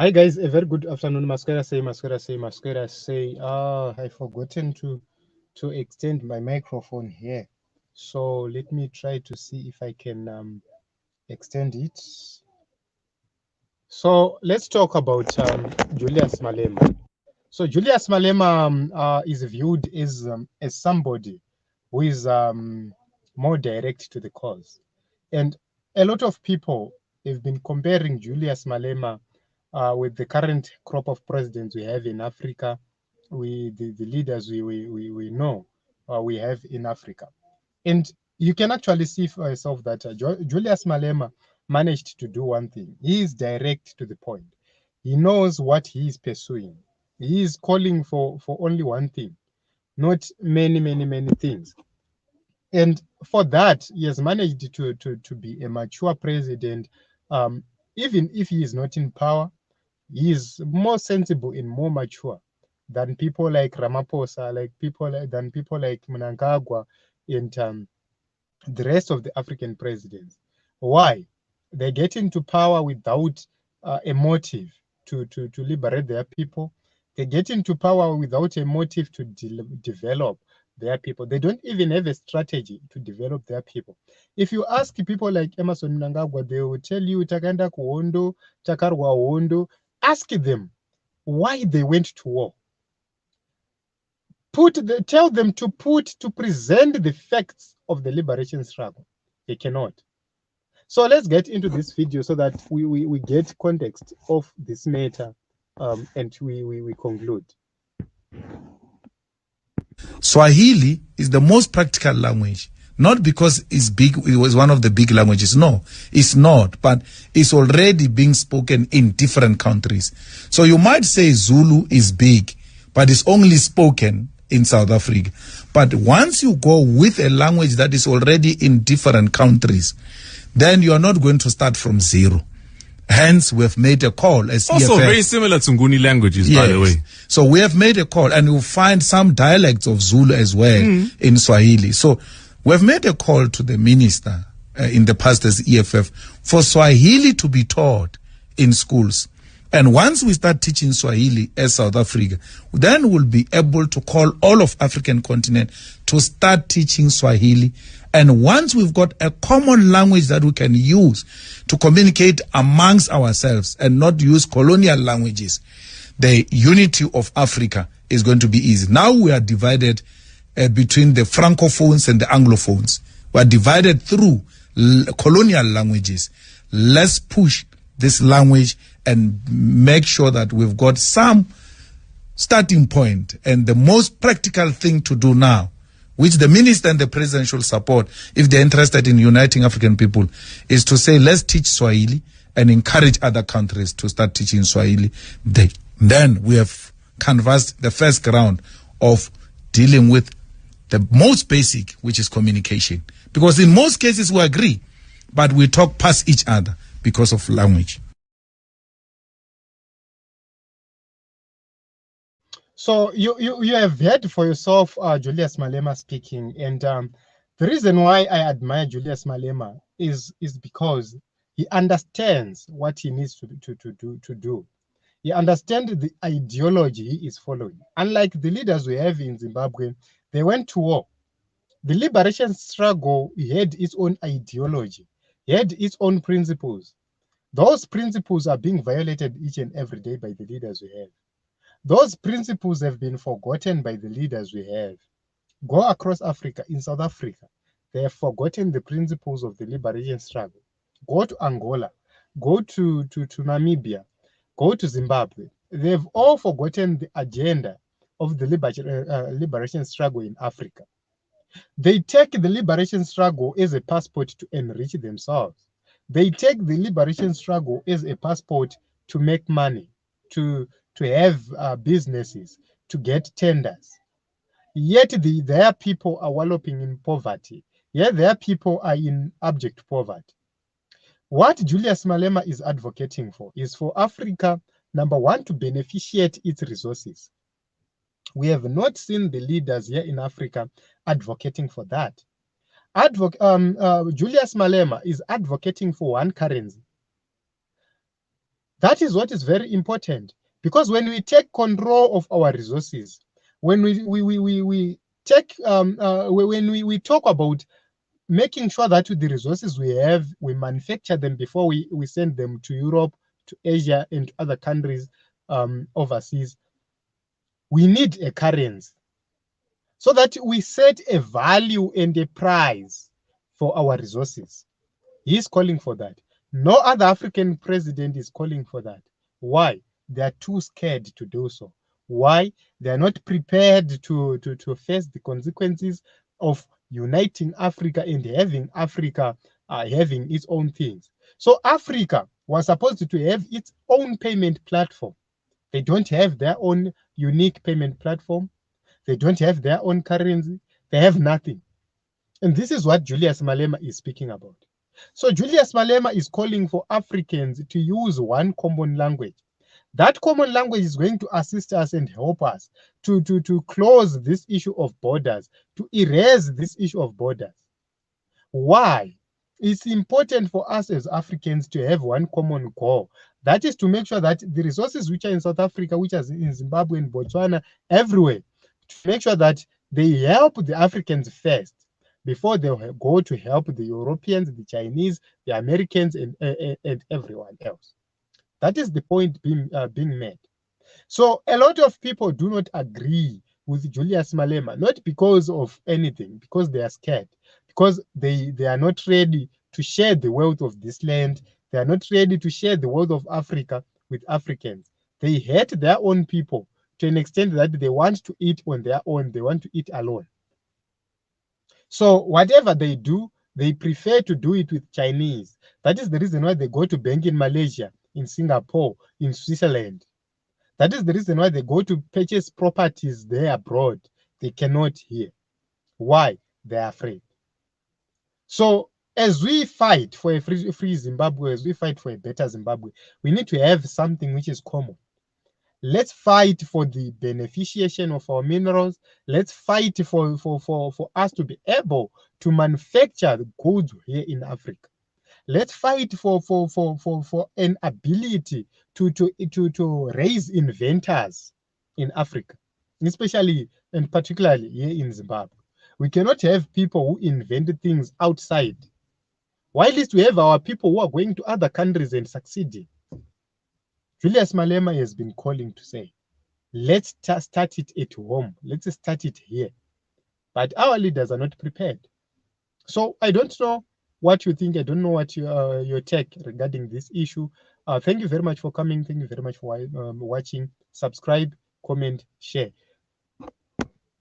Hi guys, a very good afternoon. Masquera say. I've forgotten to extend my microphone here. So let me try to see if I can extend it. So let's talk about Julius Malema. So Julius Malema is viewed as somebody who is more direct to the cause, and a lot of people have been comparing Julius Malema with the current crop of presidents we have in Africa, the leaders we know we have in Africa. And you can actually see for yourself that Julius Malema managed to do one thing. He is direct to the point. He knows what he is pursuing. He is calling for only one thing, not many things. And for that, he has managed to be a mature president. Even if he is not in power, he is more sensible and more mature than people like Ramaphosa, than people like Mnangagwa, and the rest of the African presidents. Why? They get into power without a motive to liberate their people. They get into power without a motive to develop their people. They don't even have a strategy to develop their people. If you ask people like Emerson Mnangagwa, they will tell you, Takanda Kuhondo, Takarwa Hondo. Ask them why they went to war. Tell them to present the facts of the liberation struggle. They cannot. So let's get into this video so that we get context of this matter, and we conclude. Swahili is the most practical language, not because it's big, it was one of the big languages. No, it's not, but it's already being spoken in different countries. So you might say Zulu is big, but it's only spoken in South Africa. But once you go with a language that is already in different countries, then you are not going to start from zero. Hence, we have made a call as also EFF. Very similar to Nguni languages, Yes. by the way. So we have made a call, and you'll find some dialects of Zulu as well in Swahili. So we have made a call to the minister in the past as EFF for Swahili to be taught in schools. And once we start teaching Swahili as South Africa, then we'll be able to call all of African continent to start teaching Swahili. And once we've got a common language that we can use to communicate amongst ourselves and not use colonial languages, the unity of Africa is going to be easy. Now we are divided between the Francophones and the Anglophones. We are divided through colonial languages. Let's push this language and make sure that we've got some starting point. And the most practical thing to do now, which the minister and the president should support if they're interested in uniting African people, is to say, let's teach Swahili and encourage other countries to start teaching Swahili. Then we have canvassed the first ground of dealing with the most basic, which is communication. Because in most cases we agree, but we talk past each other because of language. So you have heard for yourself Julius Malema speaking, and the reason why I admire Julius Malema is because he understands what he needs to do. He understands the ideology he is following. Unlike the leaders we have in Zimbabwe, they went to war. The liberation struggle had its own ideology, it had its own principles. Those principles are being violated each and every day by the leaders we have. Those principles have been forgotten by the leaders we have. Go across Africa, in South Africa, they have forgotten the principles of the liberation struggle. Go to Angola, go to Namibia, go to Zimbabwe. They've all forgotten the agenda of the liberation struggle in Africa. They take the liberation struggle as a passport to enrich themselves. They take the liberation struggle as a passport to make money, to have businesses, to get tenders. Yet their people are wallowing in poverty. Yet their people are in abject poverty. What Julius Malema is advocating for is for Africa, number one, to beneficiate its resources. We have not seen the leaders here in Africa advocating for that. Julius Malema is advocating for one currency. That is what is very important, because when we take control of our resources, when we take when we talk about making sure that with the resources we have, we manufacture them before we send them to Europe, to Asia, and to other countries overseas. We need a currency so that we set a value and a price for our resources. He is calling for that. No other African president is calling for that. Why? They are too scared to do so. Why? They are not prepared to face the consequences of uniting Africa and having Africa having its own things. So Africa was supposed to have its own payment platform. They don't have their own unique payment platform. They don't have their own currency. They have nothing. And this is what Julius Malema is speaking about. So Julius Malema is calling for Africans to use one common language. That common language is going to assist us and help us to close this issue of borders, to erase this issue of borders. Why? It's important for us as Africans to have one common goal. That is to make sure that the resources which are in South Africa, which are in Zimbabwe, in Botswana, everywhere, to make sure that they help the Africans first before they go to help the Europeans, the Chinese, the Americans, and everyone else. That is the point being made. So a lot of people do not agree with Julius Malema, not because of anything, because they are scared, because they are not ready to share the wealth of this land. They are not ready to share the wealth of Africa with Africans. They hate their own people to an extent that they want to eat on their own. They want to eat alone. So whatever they do, they prefer to do it with Chinese. That is the reason why they go to bank in Malaysia, in Singapore, in Switzerland. That is the reason why they go to purchase properties there abroad. They cannot here. Why? They are afraid. So as we fight for a free Zimbabwe, as we fight for a better Zimbabwe, we need to have something which is common. Let's fight for the beneficiation of our minerals. Let's fight for us to be able to manufacture goods here in Africa. Let's fight for an ability to raise inventors in Africa, especially and particularly here in Zimbabwe. We cannot have people who invent things outside, while we have our people who are going to other countries and succeeding. Julius Malema has been calling to say, let's start it at home. Let's start it here. But our leaders are not prepared. So I don't know what you think. I don't know what your take regarding this issue. Thank you very much for coming. Thank you very much for watching. Subscribe, comment, share.